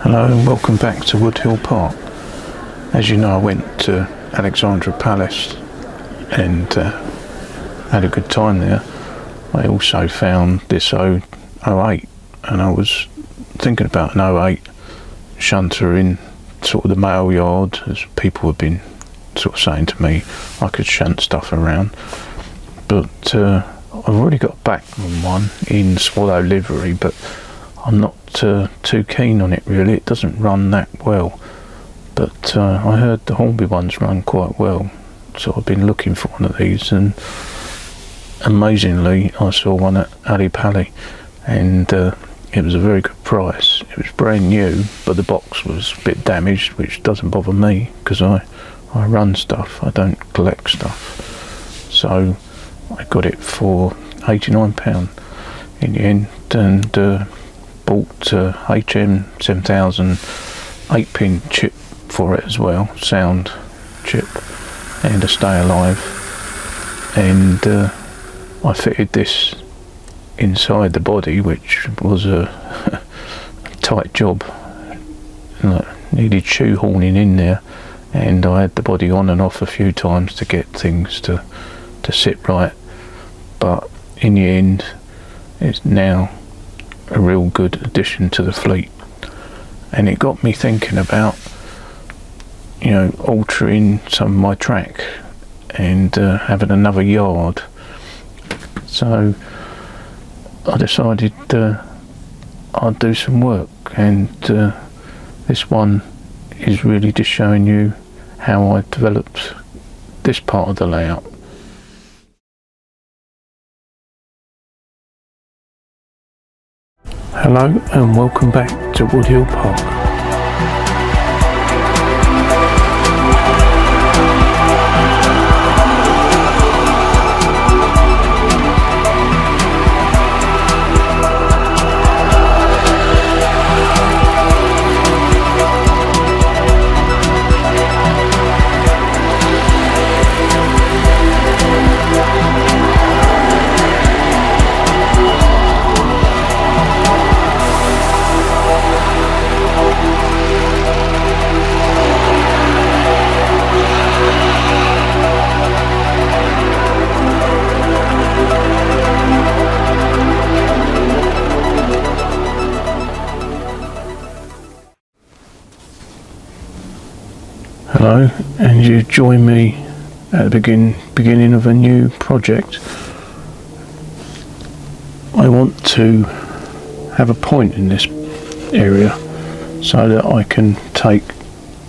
Hello and welcome back to Wood Hill Park. As you know, I went to Alexandra Palace and had a good time there. I also found this 08 and I was thinking about an 08 shunter in sort of the mail yard, as people have been sort of saying to me I could shunt stuff around, but I've already got back on one in Swallow livery, but I'm not too keen on it really. It doesn't run that well, but I heard the Hornby ones run quite well, so I've been looking for one of these, and amazingly I saw one at Palace, and it was a very good price. It was brand new, but the box was a bit damaged, which doesn't bother me because I run stuff, I don't collect stuff. So I got it for £89 in the end, and bought HM 7000 8-pin chip for it as well, sound chip, and a stay alive, and I fitted this inside the body, which was a tight job, needed shoehorning in there, and I had the body on and off a few times to get things to sit right, but in the end it's now a real good addition to the fleet. And it got me thinking about, altering some of my track and having another yard. So I decided I'd do some work, and this one is really just showing you how I developed this part of the layout. Hello and welcome back to Wood Hill Park. Hello, and you join me at the beginning of a new project. I want to have a point in this area so that I can take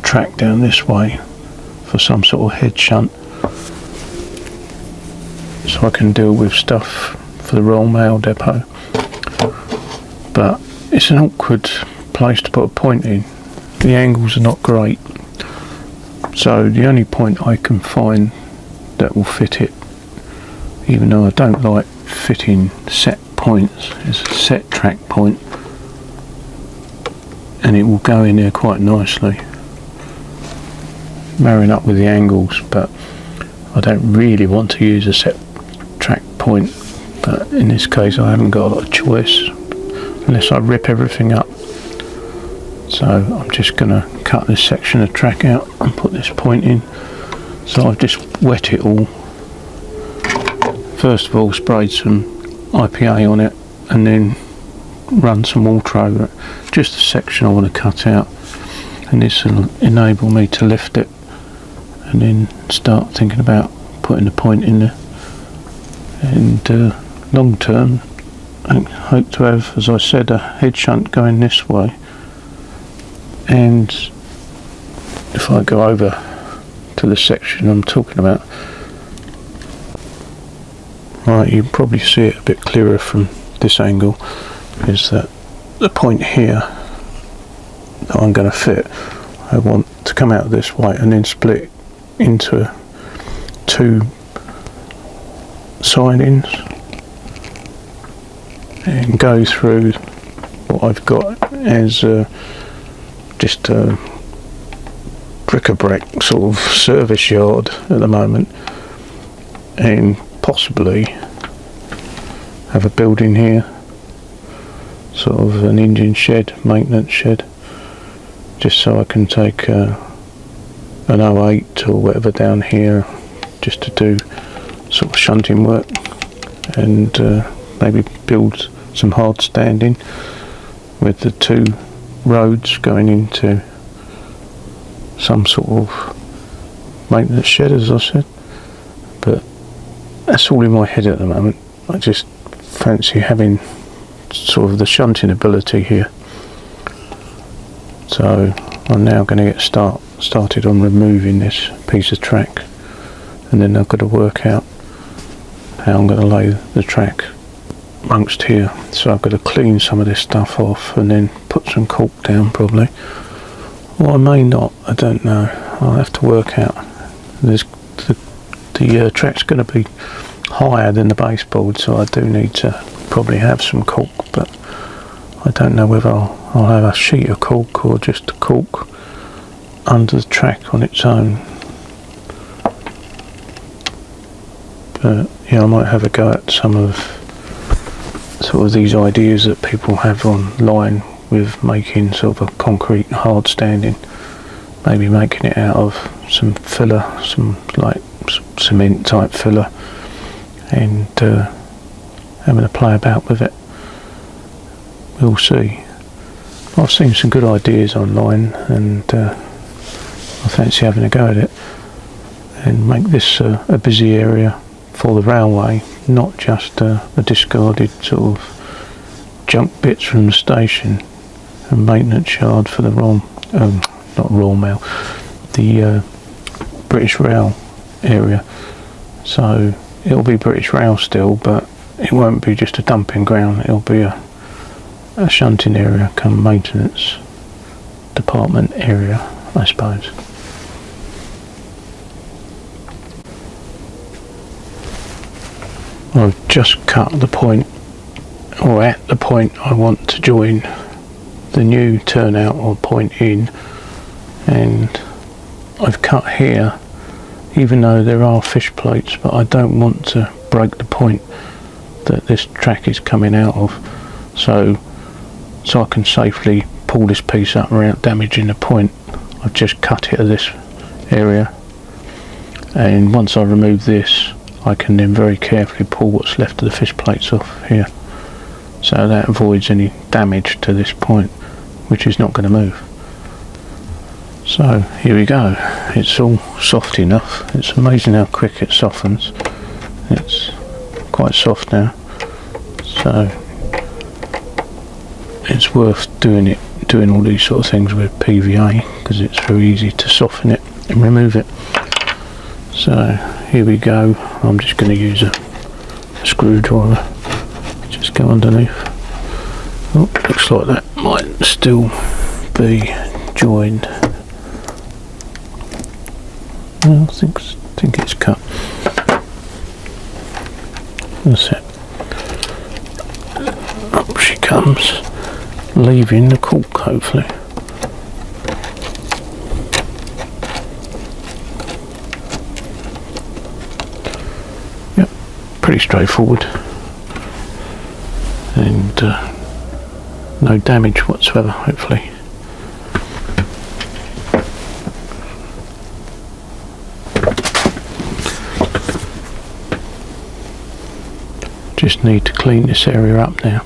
track down this way for some sort of head shunt, so I can deal with stuff for the Royal Mail depot. But it's an awkward place to put a point in. The angles are not great. So the only point I can find that will fit it, even though I don't like fitting set points, is a set track point, and it will go in there quite nicely, marrying up with the angles. But I don't really want to use a set track point, but in this case I haven't got a lot of choice unless I rip everything up. So I'm just going to cut this section of track out and put this point in. So I've just wet it all. First of all, sprayed some IPA on it and then run some water over it. Just the section I want to cut out, and this will enable me to lift it and then start thinking about putting the point in there. And long term I hope to have, as I said, a head shunt going this way. And if I go over to the section I'm talking about, right, you can probably see it a bit clearer from this angle, is that the point here that I'm going to fit, I want to come out this way and then split into two sidings and go through what I've got as just a bric-a-brac sort of service yard at the moment, and possibly have a building here, sort of an engine shed, maintenance shed, just so I can take an 08 or whatever down here just to do sort of shunting work, and maybe build some hard standing with the two roads going into some sort of maintenance shed, as I said. But that's all in my head at the moment. I just fancy having sort of the shunting ability here. So I'm now going to get started on removing this piece of track, and then I've got to work out how I'm going to lay the track amongst here. So I've got to clean some of this stuff off and then put some caulk down probably, or I may not, I don't know. I'll have to work out. There's the track's going to be higher than the baseboard, so I do need to probably have some caulk, but I don't know whether I'll have a sheet of caulk or just a caulk under the track on its own. But yeah, I might have a go at some of sort of these ideas that people have online with making sort of a concrete hard standing, maybe making it out of some filler, some like cement type filler, and having a play about with it. We'll see. I've seen some good ideas online, and I fancy having a go at it and make this a busy area for the railway, not just the discarded sort of junk bits from the station and maintenance yard for the the British Rail area. So it'll be British Rail still, but it won't be just a dumping ground. It'll be a shunting area come maintenance department area, I suppose. I've just cut the point, or at the point I want to join the new turnout or point in, and I've cut here even though there are fish plates, but I don't want to break the point that this track is coming out of, so I can safely pull this piece up without damaging the point. I've just cut it at this area, and once I remove this I can then very carefully pull what's left of the fish plates off here, so that avoids any damage to this point, which is not going to move. So here we go, it's all soft enough. It's amazing how quick it softens. It's quite soft now, so it's worth doing all these sort of things with PVA, because it's very easy to soften it and remove it. So here we go. I'm just going to use a screwdriver, just go underneath. Oh, looks like that might still be joined. I think it's cut. That's it. Up she comes, leaving the caulk hopefully. Yep, pretty straightforward, and no damage whatsoever, hopefully. Just need to clean this area up now.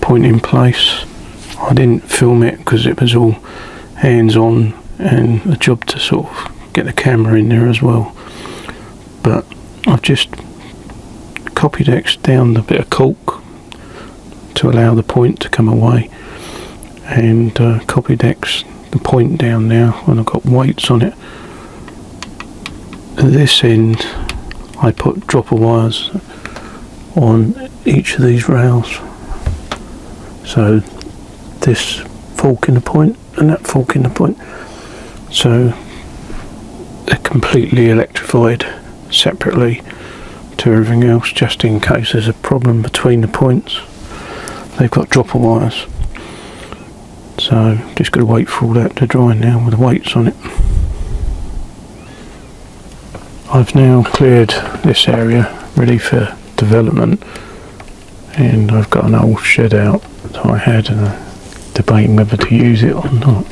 point in place. I didn't film it because it was all hands on and a job to sort of get the camera in there as well, but I've just copied X down the bit of cork to allow the point to come away, and copied X the point down now, and I've got weights on it. At this end I put dropper wires on each of these rails, so this fork in the point and that fork in the point, so they're completely electrified separately to everything else, just in case there's a problem between the points. They've got dropper wires, so just got to wait for all that to dry now with the weights on it. I've now cleared this area ready for development, and I've got an old shed out that I had, and I'm debating whether to use it or not,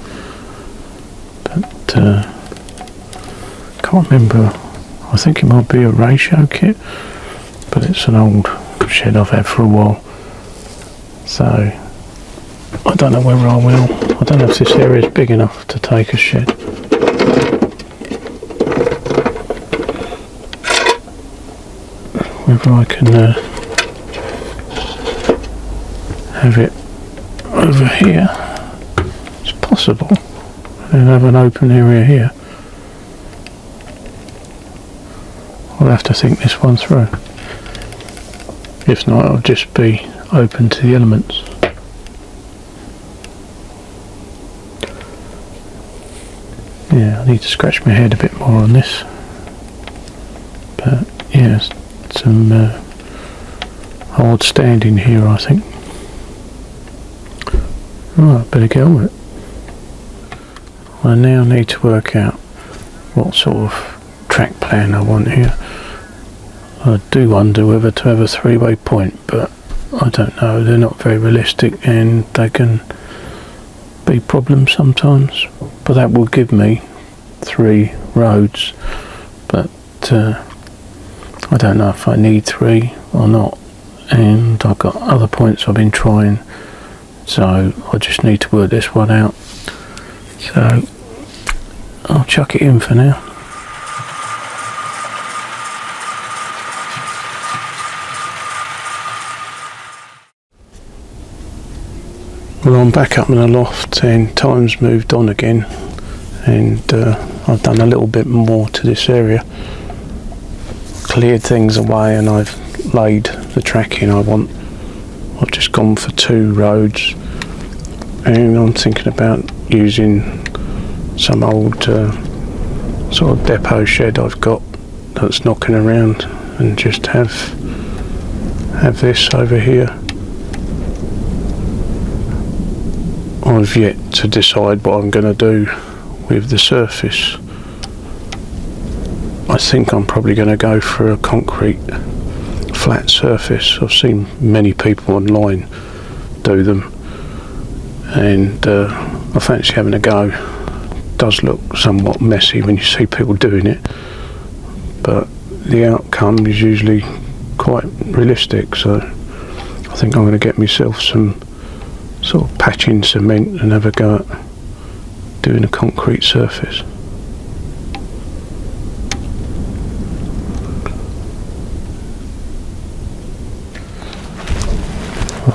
but can't remember. I think it might be a ratio kit, but it's an old shed I've had for a while, so I don't know whether I will. I don't know if this area is big enough to take a shed. Whether I can have it over here, it's possible, and have an open area here. I'll have to think this one through. If not, I'll just be open to the elements. Yeah, I need to scratch my head a bit more on this, but yeah, some hard standing here, I think. Right, better get on with it. I now need to work out what sort of track plan I want here. I do wonder whether to have a three-way point, but I don't know, they're not very realistic and they can be problems sometimes, but that will give me 3 roads, but I don't know if I need 3 or not, and I've got other points I've been trying, so I just need to work this one out, so I'll chuck it in for now. Well, I'm back up in the loft and time's moved on again, and I've done a little bit more to this area, cleared things away, and I've laid the tracking I want. I've just gone for 2 roads, and I'm thinking about using some old sort of depot shed I've got that's knocking around, and just have this over here. I've yet to decide what I'm going to do with the surface. I think I'm probably going to go for a concrete flat surface. I've seen many people online do them, and I fancy having a go. It does look somewhat messy when you see people doing it, but the outcome is usually quite realistic, so I think I'm going to get myself some sort of patching cement and have a go at doing a concrete surface.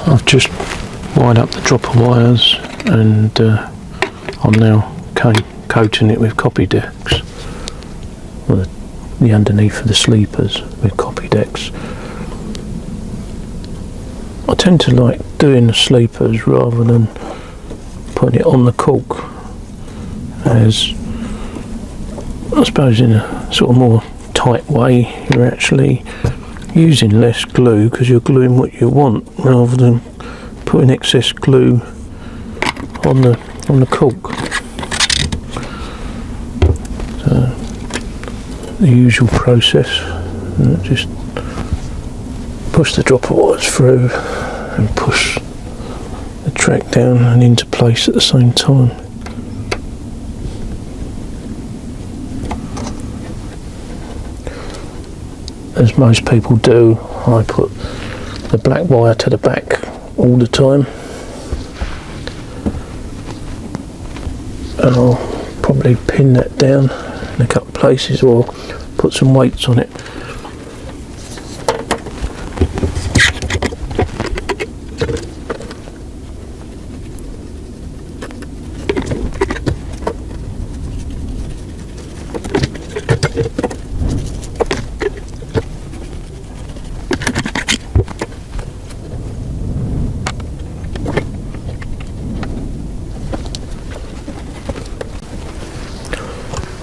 I've just wired up the dropper wires, and I'm now coating it with copy decks, well, the underneath of the sleepers with copy decks. I tend to like doing the sleepers rather than putting it on the cork, as I suppose in a sort of more tight way you're actually using less glue because you're gluing what you want rather than putting excess glue on the cork. So the usual process, just push the dropper wires through and push the track down and into place at the same time. As most people do, I put the black wire to the back all the time, and I'll probably pin that down in a couple of places or put some weights on it.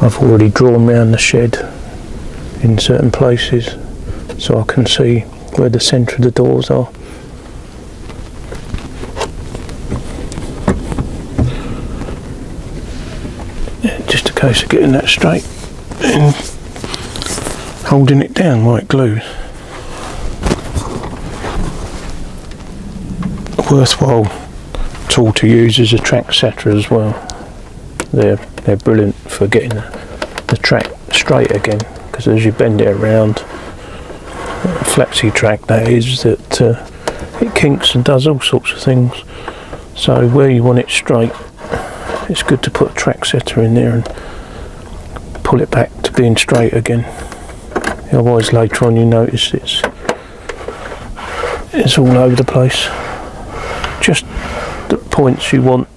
I've already drawn around the shed in certain places so I can see where the centre of the doors are. Yeah, just a case of getting that straight and holding it down while it glues. A worthwhile tool to use is a track setter as well. They're brilliant for getting the track straight again, because as you bend it around, flexi track that is, that it kinks and does all sorts of things. So where you want it straight, it's good to put a track setter in there and pull it back to being straight again. Otherwise later on you notice it's all over the place. Just the points you want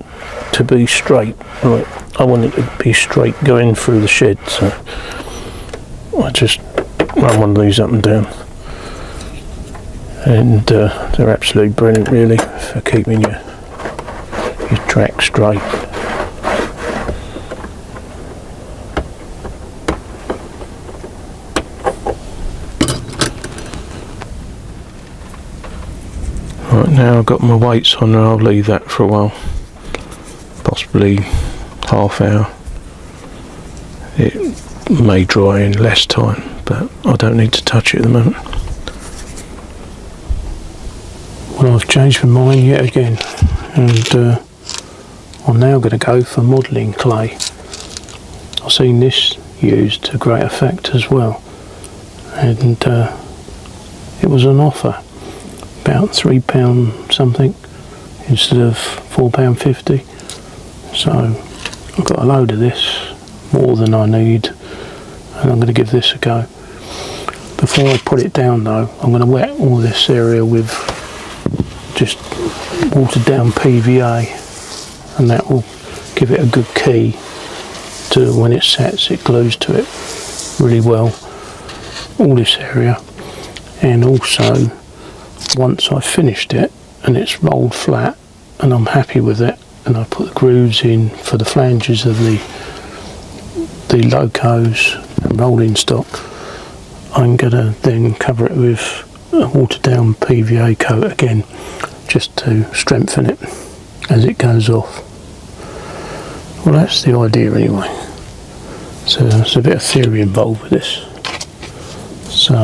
to be straight. Right, I want it to be straight going through the shed, so I just run one of these up and down, and they're absolutely brilliant really for keeping your track straight. Right, now I've got my weights on and I'll leave that for a while, possibly half hour. It may dry in less time, but I don't need to touch it at the moment. Well, I've changed my mind yet again, and I'm now going to go for modelling clay. I've seen this used to great effect as well, and it was an offer, about £3 something instead of £4.50. So I've got a load of this, more than I need, and I'm going to give this a go. Before I put it down though, I'm going to wet all this area with just watered down PVA, and that will give it a good key to when it sets, it glues to it really well, all this area. And also once I've finished it and it's rolled flat and I'm happy with it, and I put the grooves in for the flanges of the Locos and rolling stock, I'm going to then cover it with a watered down PVA coat again, just to strengthen it as it goes off. Well, that's the idea anyway. So there's a bit of theory involved with this, so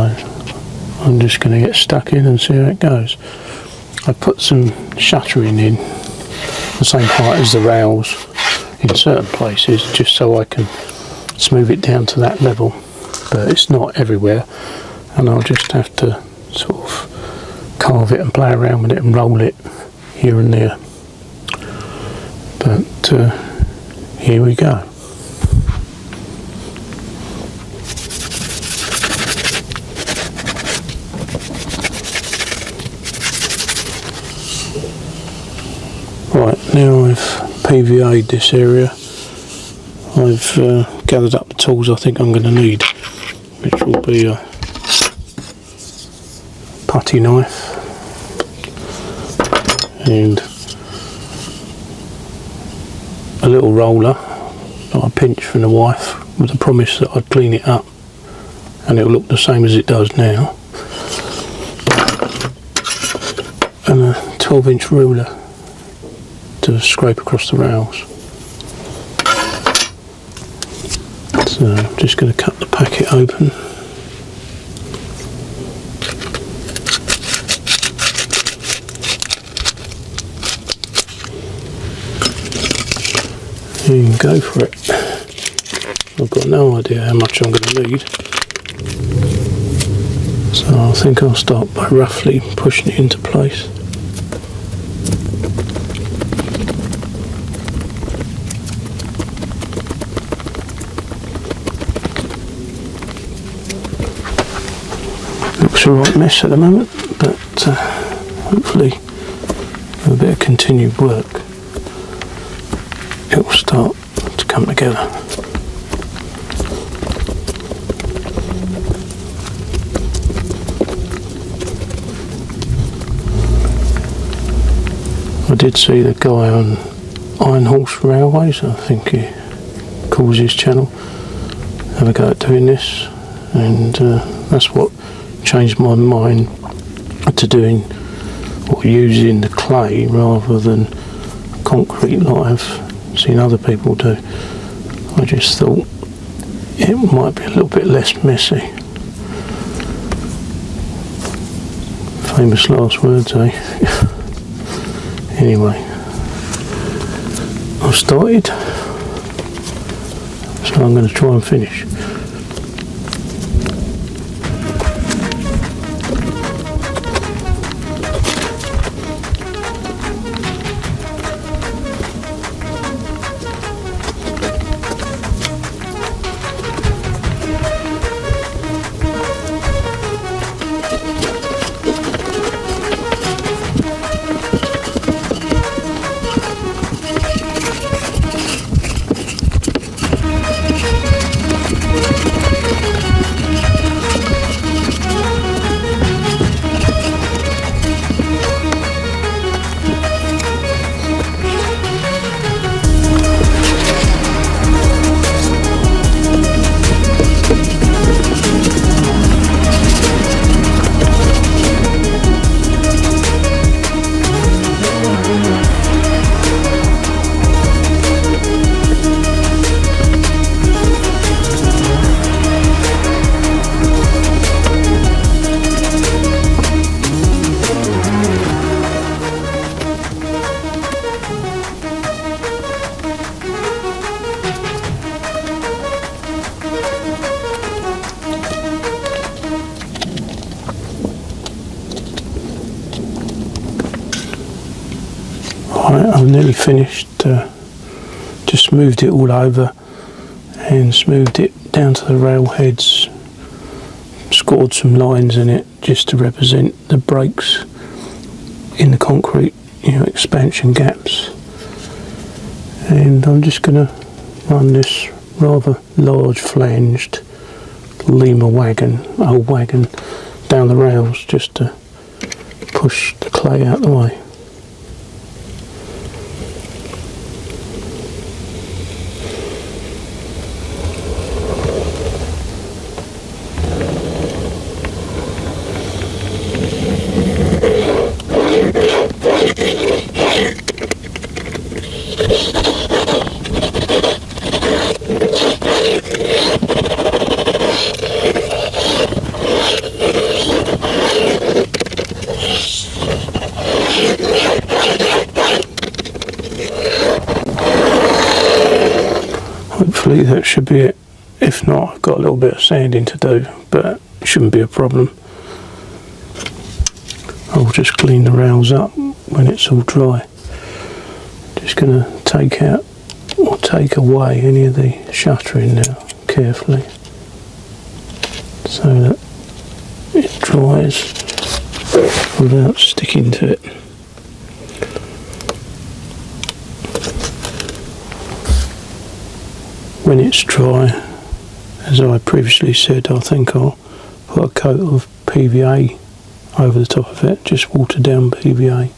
I'm just going to get stuck in and see how it goes. I put some shuttering in the same height as the rails in certain places, just so I can smooth it down to that level, but it's not everywhere, and I'll just have to sort of carve it and play around with it and roll it here and there. But here we go. Right, now I've PVA'd this area, I've gathered up the tools I think I'm going to need, which will be a putty knife and a little roller that I pinched from the wife with the promise that I'd clean it up and it'll look the same as it does now, and a 12-inch ruler to scrape across the rails. So I'm just going to cut the packet open. And go for it. I've got no idea how much I'm going to need, so I think I'll start by roughly pushing it into place. Looks a right mess at the moment, but hopefully with a bit of continued work it will start to come together. I did see the guy on Iron Horse Railways, I think he calls his channel, have a go at doing this, and that's what changed my mind to doing or using the clay rather than concrete like I've seen other people do. I just thought it might be a little bit less messy. Famous last words, eh? Anyway, I've started, so I'm going to try and finish. I've nearly finished, just smoothed it all over and smoothed it down to the rail heads, scored some lines in it just to represent the breaks in the concrete, expansion gaps, and I'm just going to run this rather large flanged Lima wagon, old wagon, down the rails just to push the clay out the way. Hopefully that should be it. If not, I've got a little bit of sanding to do, but it shouldn't be a problem. I'll just clean the rails up when it's all dry. Just going to take out or take away any of the shuttering now carefully so that it dries without sticking to it. When it's dry, as I previously said, I think I'll put a coat of PVA over the top of it, just watered down PVA,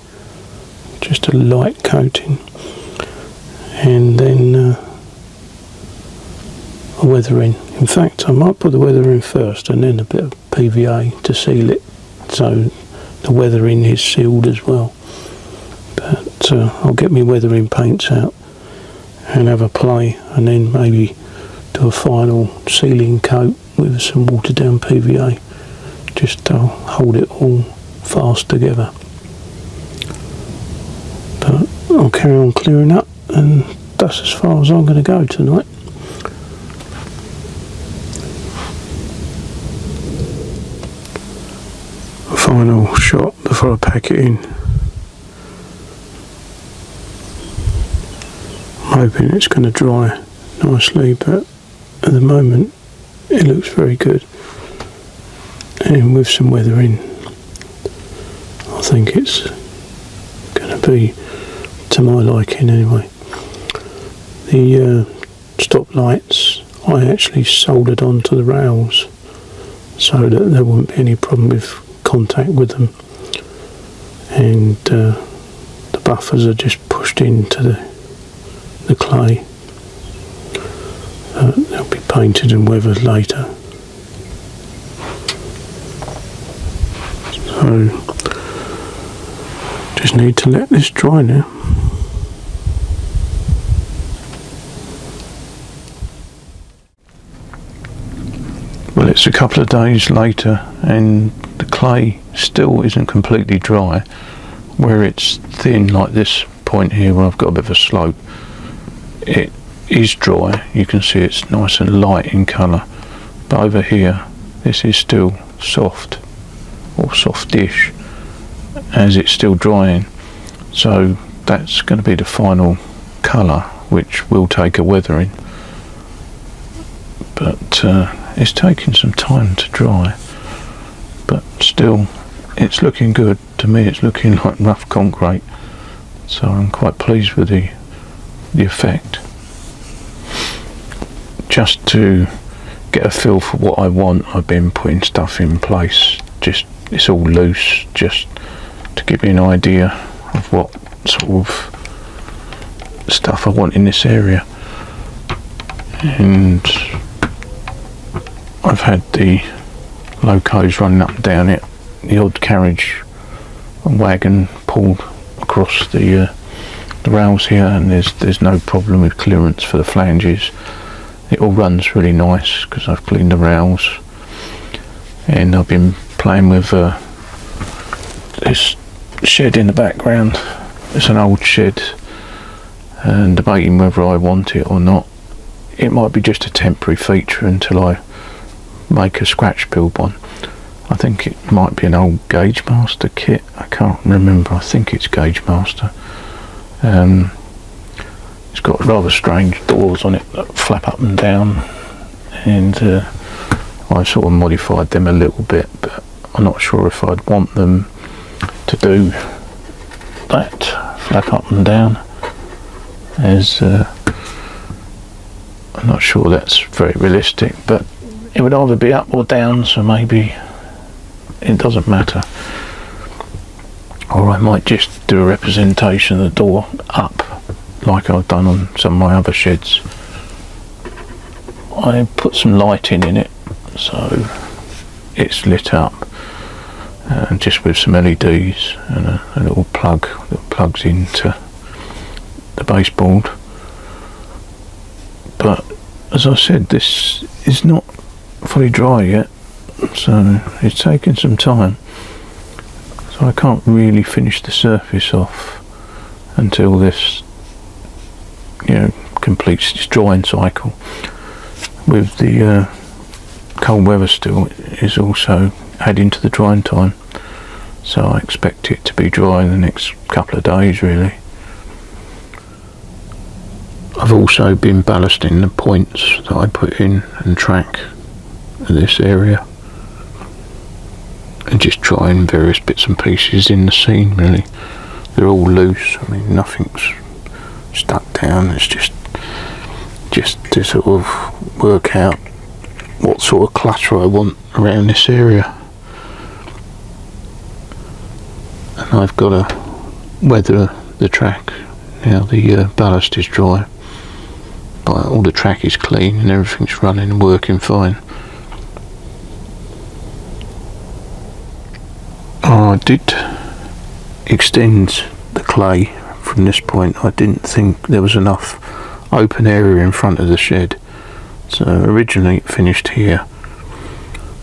just a light coating, and then a weathering. In fact, I might put the weathering first and then a bit of PVA to seal it, so the weathering is sealed as well. But I'll get my weathering paints out and have a play, and then maybe do a final sealing coat with some watered down PVA just to hold it all fast together. But I'll carry on clearing up, and that's as far as I'm going to go tonight. A final shot before I pack it in. I'm hoping it's going to dry nicely, but at the moment it looks very good. and with some weathering I think it's going to be to my liking anyway. The stop lights I actually soldered onto the rails so that there wouldn't be any problem with contact with them, and the buffers are just pushed into the clay. They'll be painted and weathered later. So just need to let this dry now. Well, it's a couple of days later and the clay still isn't completely dry. Where it's thin, like this point here where I've got a bit of a slope, it is dry. You can see it's nice and light in colour, but over here this is still soft or softish as it's still drying. So that's going to be the final colour, which will take a weathering, but it's taking some time to dry, but still it's looking good. To me it's looking like rough concrete, so I'm quite pleased with the effect. Just to get a feel for what I want, I've been putting stuff in place, just it's all loose, just to give you an idea of what sort of stuff I want in this area. And I've had the locos running up and down it, the odd carriage and wagon pulled across the rails here, and there's no problem with clearance for the flanges. It all runs really nice because I've cleaned the rails, and I've been playing with this shed in the background. It's an old shed, and debating whether I want it or not. It might be just a temporary feature until I make a scratch build one. I think it might be an old Gauge Master kit, I can't remember. I think it's Gauge Master. It's got rather strange doors on it that flap up and down, and I sort of modified them a little bit, but I'm not sure if I'd want them to do that, flap up and down, as I'm not sure that's very realistic, but it would either be up or down, so maybe it doesn't matter. Or I might just do a representation of the door up, like I've done on some of my other sheds. I put some lighting in it so it's lit up, just with some LEDs and a little plug that plugs into the baseboard. But as I said, this is not fully dry yet, so it's taking some time, so I can't really finish the surface off until this completes its drying cycle. With the cold weather still is also adding to the drying time, so I expect it to be dry in the next couple of days really. I've also been ballasting the points that I put in and track this area, and just trying various bits and pieces in the scene really. They're all loose, I mean nothing's stuck down. It's just to sort of work out what sort of clutter I want around this area. And I've got to weather the track now. The ballast is dry, but all the track is clean and everything's running and working fine. I did extend the clay from this point. I didn't think there was enough open area in front of the shed, so originally it finished here,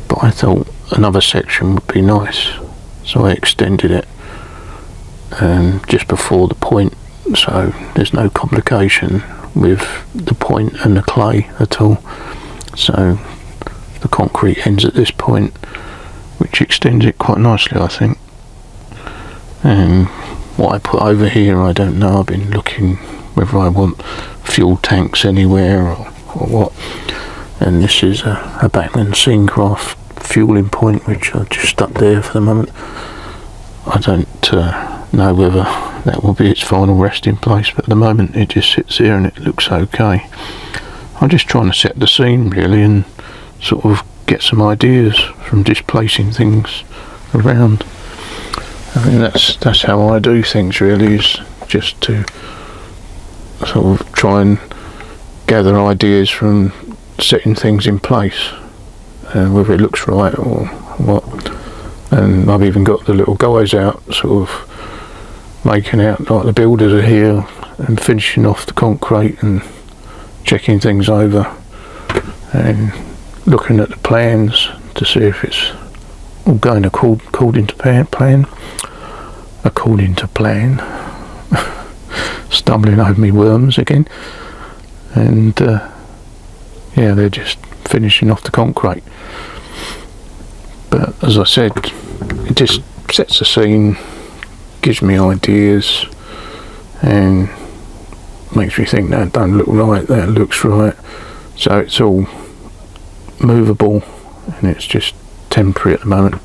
but I thought another section would be nice, so I extended it just before the point, so there's no complication with the point and the clay at all. So the concrete ends at this point, which extends it quite nicely I think. And what I put over here I don't know. I've been looking whether I want fuel tanks anywhere or what, and this is a Bachmann Scene Craft fueling point, which I just stuck there for the moment. I don't know whether that will be its final resting place, but at the moment it just sits there and it looks okay. I'm just trying to set the scene really, and sort of get some ideas from displacing things around. I think that's how I do things really, is just to sort of try and gather ideas from setting things in place, whether it looks right or what. And I've even got the little guys out sort of making out like the builders are here and finishing off the concrete and checking things over and looking at the plans to see if it's all going according to plan. Stumbling over me worms again. And yeah, they're just finishing off the concrete. But as I said, it just sets the scene, gives me ideas, and makes me think that don't look right, that looks right. So it's all movable, and it's just temporary at the moment.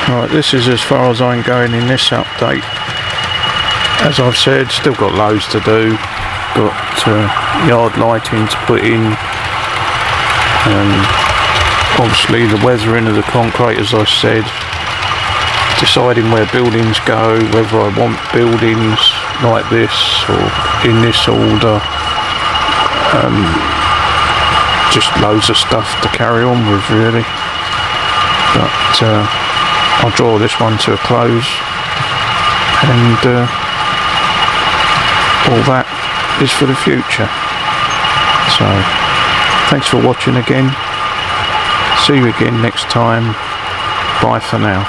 Right, this is as far as I'm going in this update. As I've said, still got loads to do. Got yard lighting to put in. Obviously the weathering of the concrete, as I said. Deciding where buildings go, whether I want buildings like this or in this order. Just loads of stuff to carry on with really. But I'll draw this one to a close, and all that is for the future. So thanks for watching again. See you again next time. Bye for now.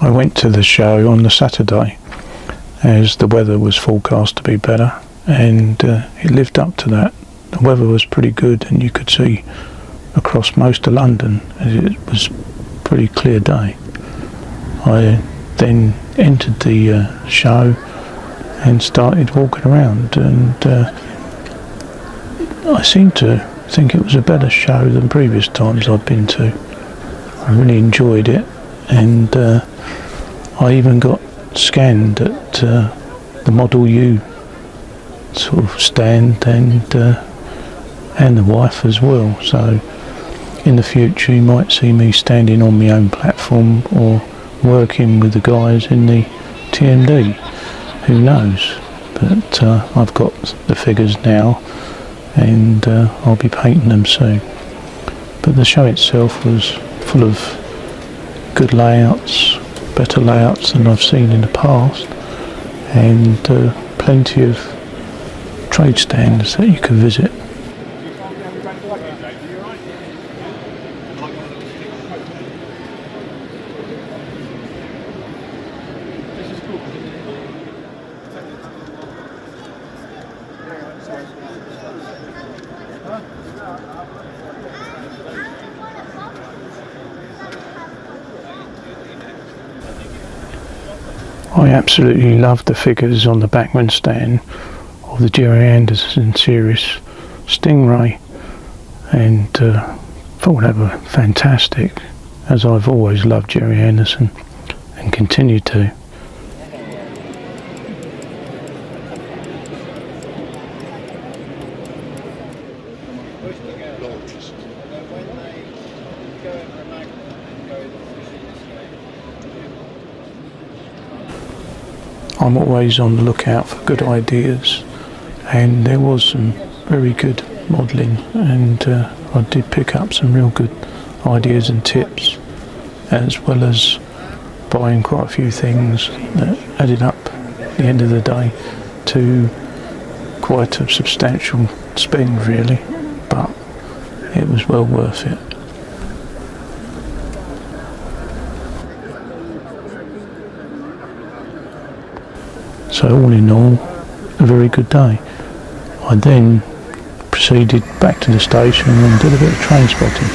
I went to the show on the Saturday as the weather was forecast to be better, and it lived up to that. The weather was pretty good and you could see across most of London, as it was a pretty clear day. I then entered the show and started walking around, and I seemed to think it was a better show than previous times I've been to. I really enjoyed it, and I even got scanned at the Model U sort of stand, and the wife as well. So in the future you might see me standing on my own platform or working with the guys in the TMD. Who knows? But I've got the figures now, and I'll be painting them soon. But the show itself was full of good layouts, better layouts than I've seen in the past, and plenty of trade stands that you can visit. I absolutely loved the figures on the Bachmann stand of the Jerry Anderson series Stingray, and thought they were fantastic, as I've always loved Jerry Anderson and continue to. I'm always on the lookout for good ideas, and there was some very good modelling, and I did pick up some real good ideas and tips, as well as buying quite a few things that added up at the end of the day to quite a substantial spend really, but it was well worth it. So all in all, a very good day. I then proceeded back to the station and did a bit of train spotting.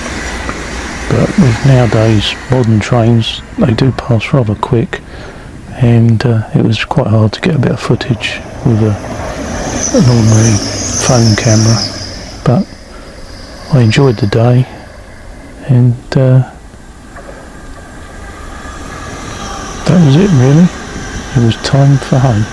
But with nowadays modern trains, they do pass rather quick, and it was quite hard to get a bit of footage with an ordinary phone camera. But I enjoyed the day, and that was it really. It was time for home.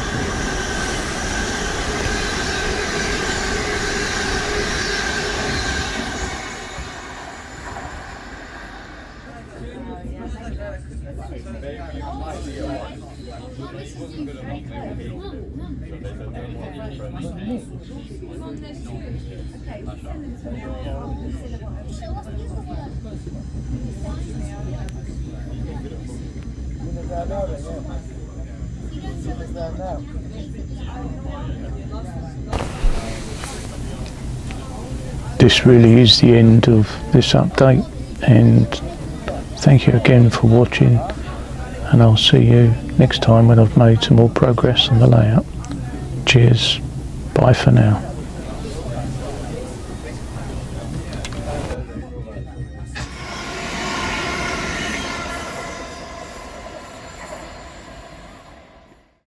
This really is the end of this update, and thank you again for watching, and I'll see you next time when I've made some more progress on the layout. Cheers, bye for now.